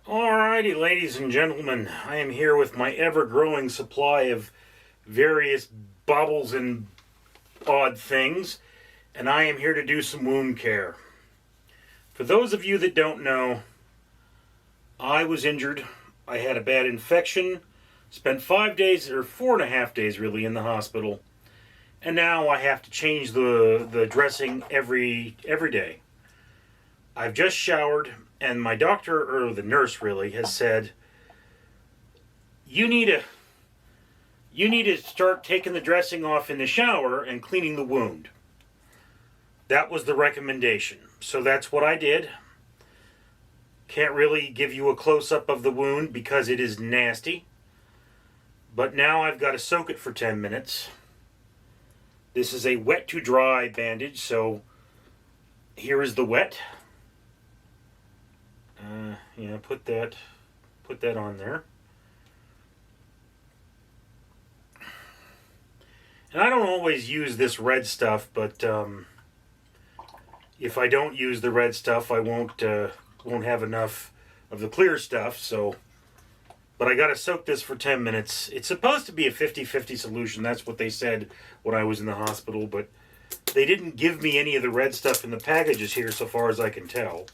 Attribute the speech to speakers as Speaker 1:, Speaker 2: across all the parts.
Speaker 1: Alrighty, ladies and gentlemen, I am here with my ever-growing supply of various baubles and odd things, and I am here to do some wound care. For those of you that don't know, I was injured. I had a bad infection, spent 5 days, or 4.5 days really, in the hospital, and now I have to change the dressing every day. I've just showered, and my doctor, or the nurse really, has said, you need to start taking the dressing off in the shower and cleaning the wound. That was the recommendation. So that's what I did. Can't really give you a close-up of the wound because it is nasty. But now I've got to soak it for 10 minutes. This is a wet to dry bandage, so here is the wet. Put that on there. And I don't always use this red stuff, but if I don't use the red stuff, I won't have enough of the clear stuff. So, but I got to soak this for 10 minutes. It's supposed to be a 50-50 solution. That's what they said when I was in the hospital, but they didn't give me any of the red stuff in the packages here, so far as I can tell.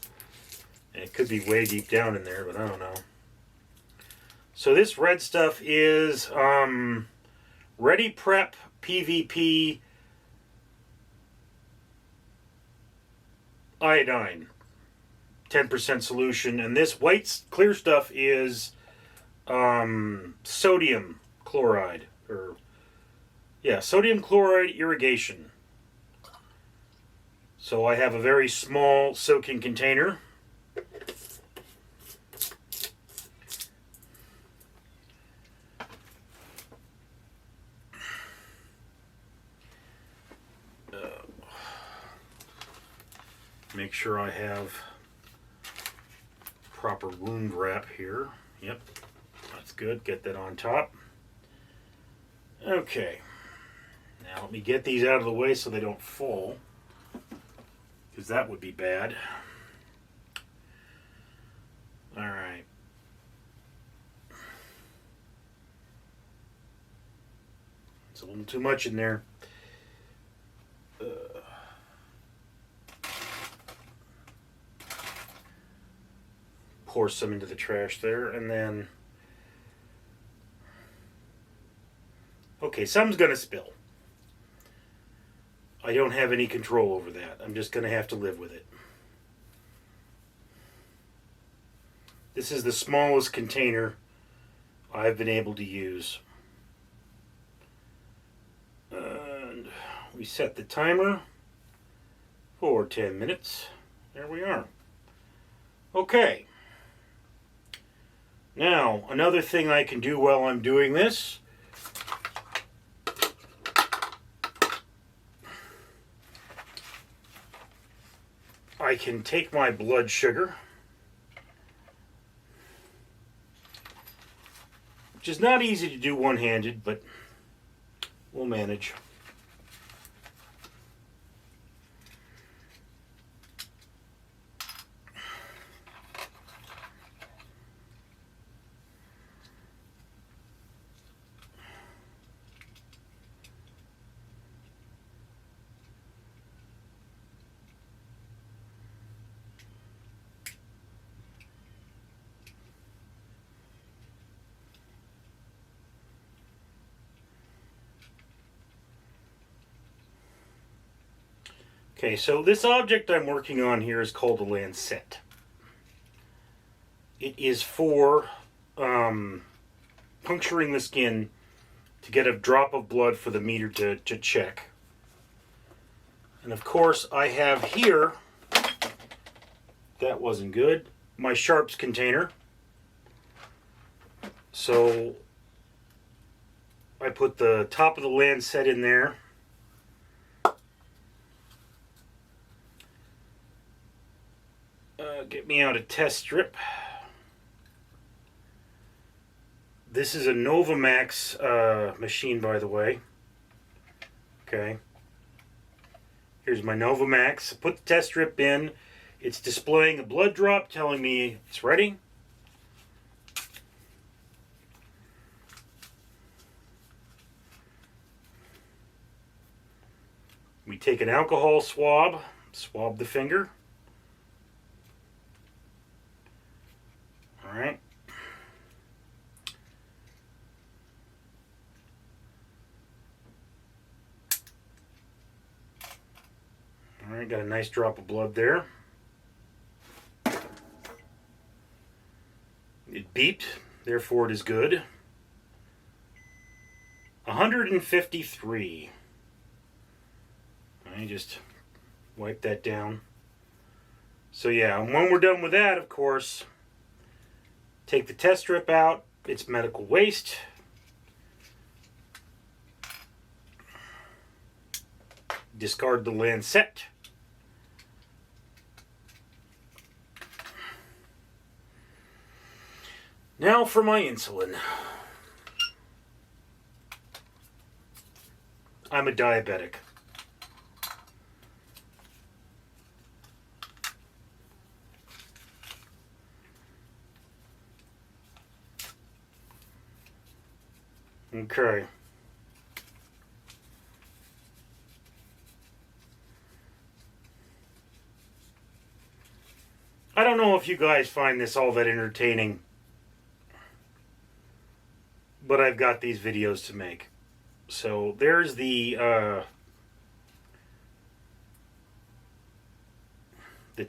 Speaker 1: And it could be way deep down in there, but I don't know. So this red stuff is Ready Prep PVP iodine, 10% solution, and this white clear stuff is sodium chloride, sodium chloride irrigation. So I have a very small soaking container. Make sure I have proper wound wrap here. Yep, that's good. Get that on top. Okay. Now let me get these out of the way so they don't fall, because that would be bad. All right. It's a little too much in there. Pour some into the trash there, and then some's gonna spill. I don't have any control over that. I'm just gonna have to live with it. This is the smallest container I've been able to use. And we set the timer for 10 minutes. There we are. Okay. Now, another thing I can do while I'm doing this, I can take my blood sugar, which is not easy to do one-handed, but we'll manage. Okay, so this object I'm working on here is called a lancet. It is for puncturing the skin to get a drop of blood for the meter to check. And of course I have here, that wasn't good, my sharps container. So I put the top of the lancet in there. Get me out a test strip. This is a Novamax machine, by the way. Okay. Here's my Novamax. I put the test strip in. It's displaying a blood drop telling me it's ready. We take an alcohol swab, swab the finger. All right. All right, got a nice drop of blood there. It beeped, therefore it is good. 153. I just wipe that down. So yeah, and when we're done with that, of course, take the test strip out. It's medical waste. Discard the lancet. Now for my insulin. I'm a diabetic. Okay. I don't know if you guys find this all that entertaining, but I've got these videos to make. So there's the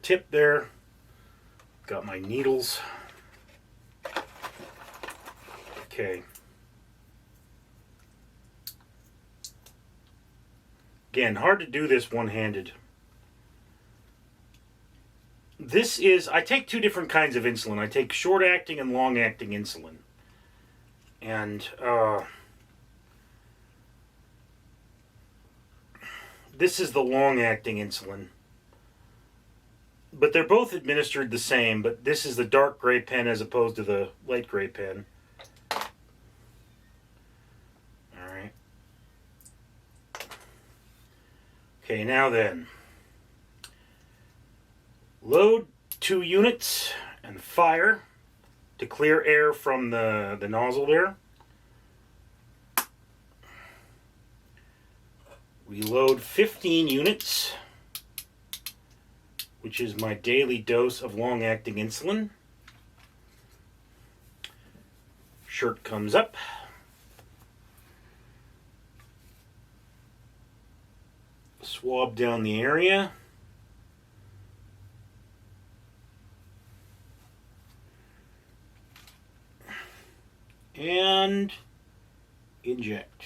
Speaker 1: tip there. Got my needles. Okay. Again, hard to do this one-handed. This is, I take two different kinds of insulin. I take short-acting and long-acting insulin. And this is the long-acting insulin. But they're both administered the same, but this is the dark gray pen as opposed to the light gray pen. Alright. Okay, now then. Load 2 units and fire to clear air from the nozzle there. Reload 15 units, which is my daily dose of long-acting insulin. Shirt comes up. Swab down the area. And inject.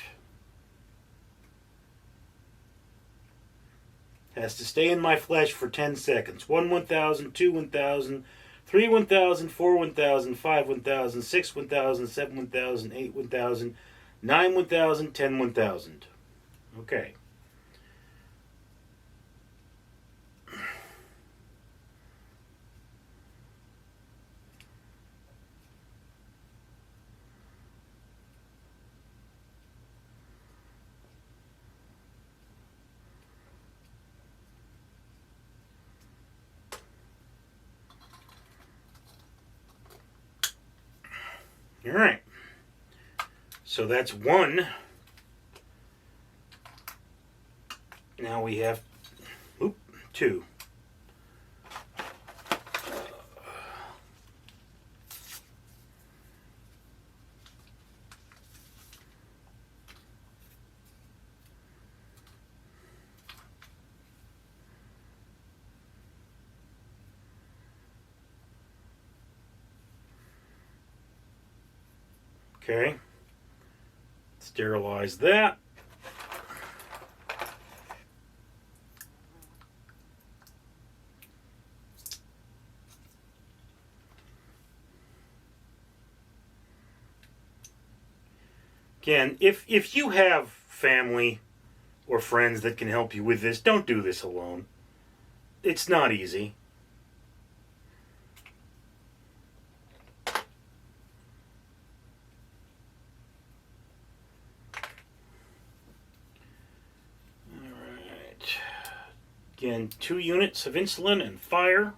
Speaker 1: Has to stay in my flesh for 10 seconds. 1 1000, 2 1000, 3 1000, 4 1000, 5 1000, 6 1000, 7 1000, 8 1000, 9 1000, 10 1000. Okay. All right. So that's 1. Now we have 2. Okay. Sterilize that. Again, if you have family or friends that can help you with this, don't do this alone. It's not easy. Again, 2 units of insulin and fire.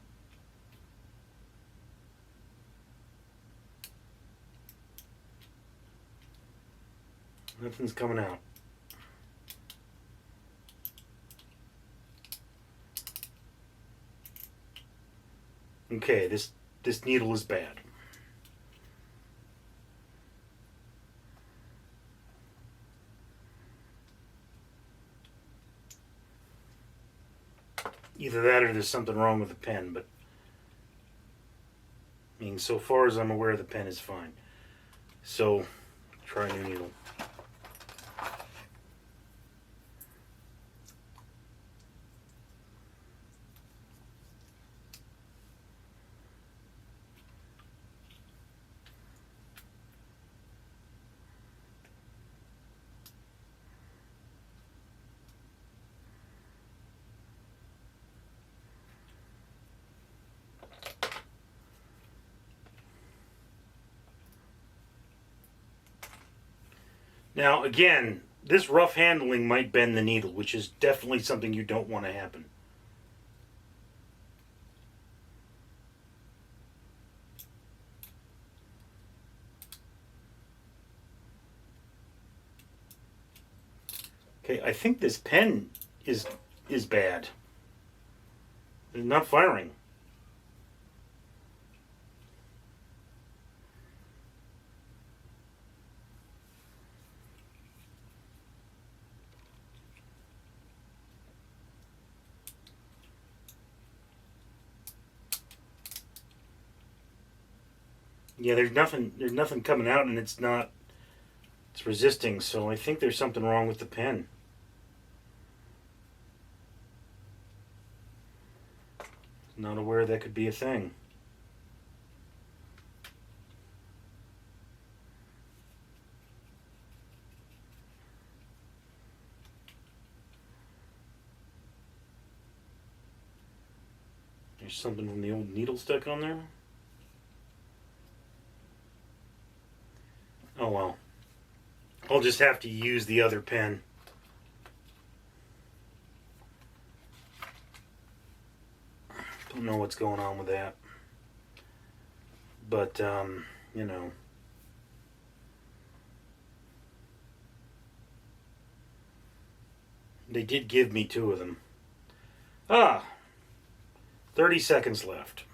Speaker 1: Nothing's coming out. Okay, this needle is bad. Either that or there's something wrong with the pen, but I mean, so far as I'm aware, the pen is fine. So, try a new needle. Now, again, this rough handling might bend the needle, which is definitely something you don't want to happen. Okay, I think this pen is bad. It's not firing. Yeah, there's nothing coming out, and it's resisting, so I think there's something wrong with the pen. Not aware that could be a thing. There's something from the old needle stuck on there. Oh well. I'll just have to use the other pen. Don't know what's going on with that. But, you know. They did give me 2 of them. 30 seconds left.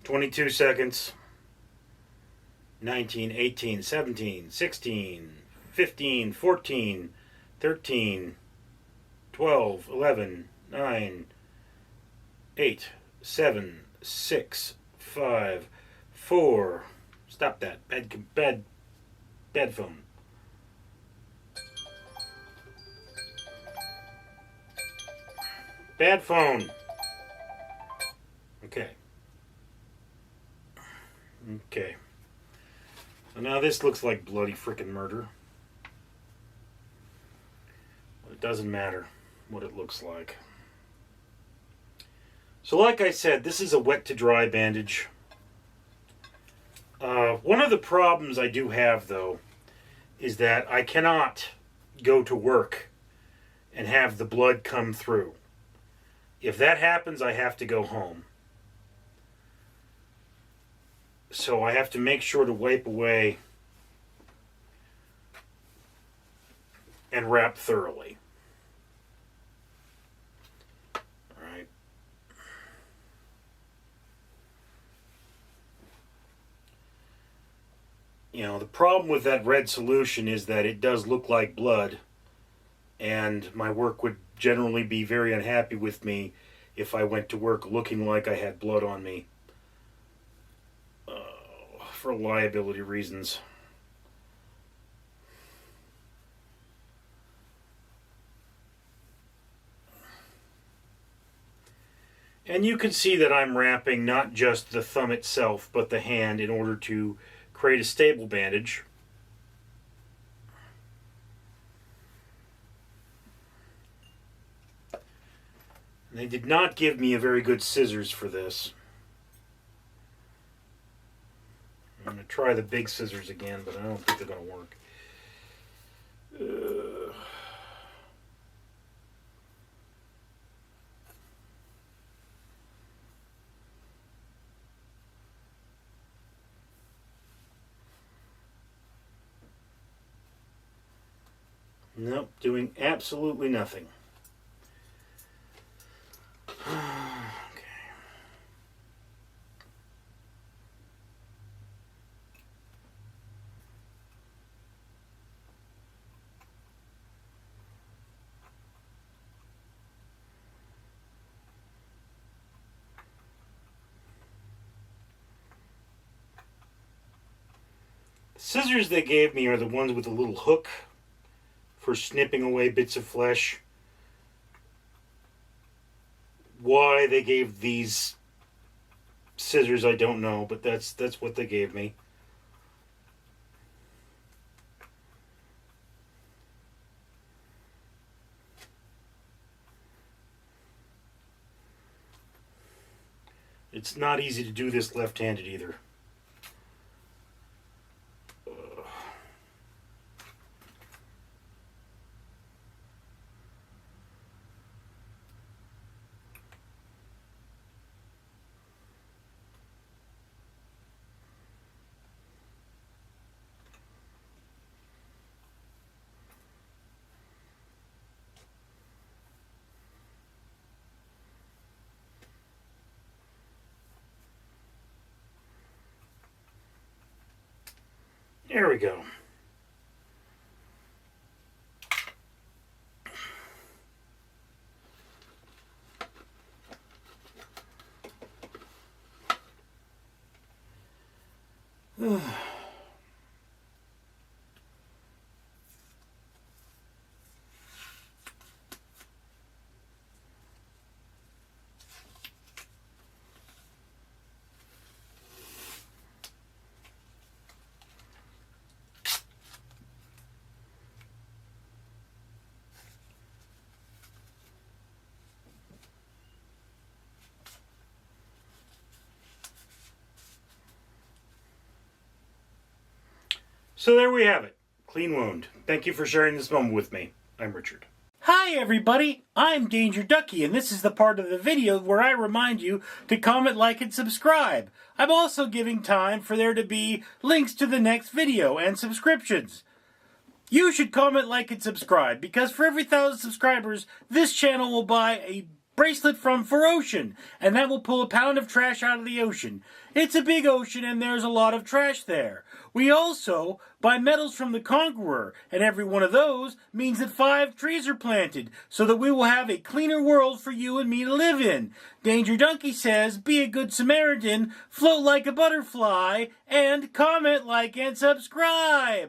Speaker 1: "22 seconds. 19, 18, 17, 16, 15, 14, 13, 12, 11, 9, 8, 7, 6, 5, 4. Stop that. Bad phone. Bad phone. Okay. Okay. So now this looks like bloody frickin' murder. But it doesn't matter what it looks like. So like I said, this is a wet to dry bandage. One of the problems I do have, though, is that I cannot go to work and have the blood come through. If that happens, I have to go home. So I have to make sure to wipe away and wrap thoroughly. Alright. You know, the problem with that red solution is that it does look like blood, and my work would generally be very unhappy with me if I went to work looking like I had blood on me. For liability reasons. And you can see that I'm wrapping not just the thumb itself, but the hand in order to create a stable bandage. They did not give me a very good scissors for this. I'm going to try the big scissors again, but I don't think they're going to work. Nope, doing absolutely nothing. Okay. Scissors they gave me are the ones with a little hook for snipping away bits of flesh. Why they gave these scissors, I don't know, but that's what they gave me. It's not easy to do this left-handed either. There we go. So there we have it. Clean wound. Thank you for sharing this moment with me. I'm Richard. Hi everybody, I'm Danger Ducky, and this is the part of the video where I remind you to comment, like, and subscribe. I'm also giving time for there to be links to the next video and subscriptions. You should comment, like, and subscribe, because for every 1,000 subscribers, this channel will buy a bracelet from For Ocean, and that will pull a pound of trash out of the ocean. It's a big ocean, and there's a lot of trash there. We also buy medals from the Conqueror, and every one of those means that 5 trees are planted, so that we will have a cleaner world for you and me to live in. Danger Donkey says, be a good Samaritan, float like a butterfly, and comment, like, and subscribe!